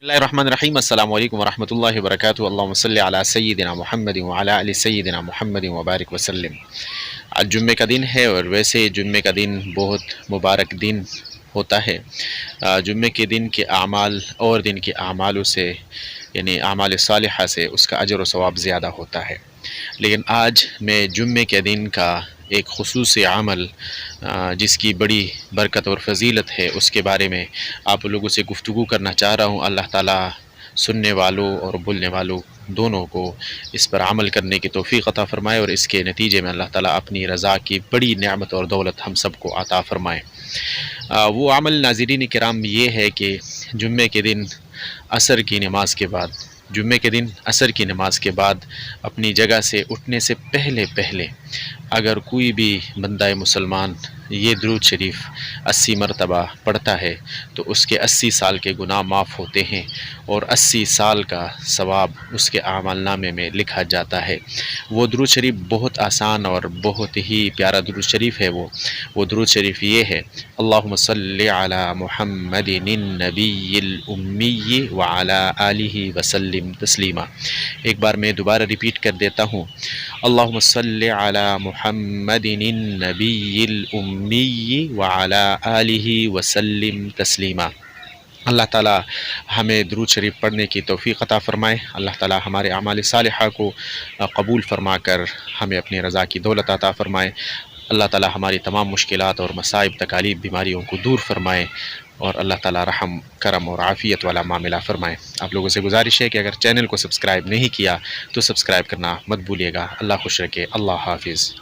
बिस्मिल्लाहिर्रहमानिर्रहीम अस्सलाम वालेकुम वरहमतुल्लाहि वबरकातुहू अल्लाहुम्मा सल्लि अला सय्यिदिना मुहम्मद व अला आलि सय्यिदिना मुहम्मद व बारिक वसल्लम। आज जुम्मे का दिन है और वैसे जुम्मे का दिन बहुत मुबारक दिन होता है। जुम्मे के दिन के आमाल और दिन के आमालों से यानी आमाल सालिहा से उसका अजर व सवाब ज़्यादा होता है। लेकिन आज मैं जुम्मे के दिन का एक खुसूसी अमल जिसकी बड़ी बरकत और फजीलत है उसके बारे में आप लोगों से गुफ्तगू करना चाह रहा हूँ। अल्लाह ताला सुनने वालों और बोलने वालों दोनों को इस पर अमल करने की तौफीक अता फ़रमाए और इसके नतीजे में अल्लाह ताला अपनी रज़ा की बड़ी नेमत और दौलत हम सबको अता फ़रमाए। वो अमल नाज़रीन किराम ये है कि जुम्मे के दिन असर की नमाज के बाद असर की नमाज के बाद अपनी जगह से उठने से पहले पहले अगर कोई भी बंदा मुसलमान ये दुरूद शरीफ 80 मरतबा पढ़ता है तो उसके 80 साल के गुनाह माफ़ होते हैं और 80 साल का सवाब उसके आमल नामे में लिखा जाता है। वो दुरूद शरीफ बहुत आसान और बहुत ही प्यारा दुरूद शरीफ है। वो दुरूद शरीफ ये है, अल्लाहुम्मा सल्लि अला मुहम्मदिन नबिय्यिल उम्मी व अला आलिहि वसल्लिम तस्लीमा। एक बार मैं दोबारा रिपीट कर देता हूँ, अल्लाहुम्मा सल्लि अला मुहम्मदिन नबिय्यिल उम्मी व अला आलिहि वसल्लिम तस्लीमा। अल्लाह ताला हमें दुरूद शरीफ पढ़ने की तौफ़ीक़ अता फ़रमाए। अल्लाह ताला हमारे अमाल सालिहा को कबूल फ़रमा कर हमें अपनी रज़ा की दौलत अता फ़रमाए। अल्लाह ताला हमारी तमाम मुश्किलात और मसाइब तकालीफ बीमारियों को दूर फ़रमाए और अल्लाह ताला रहम करम और आफ़ियत वाला मामला फ़रमाए। आप लोगों से गुजारिश है कि अगर चैनल को सब्सक्राइब नहीं किया तो सब्सक्राइब करना मत भूलिएगा। अल्लाह खुश रखे। अल्लाह हाफ़िज़।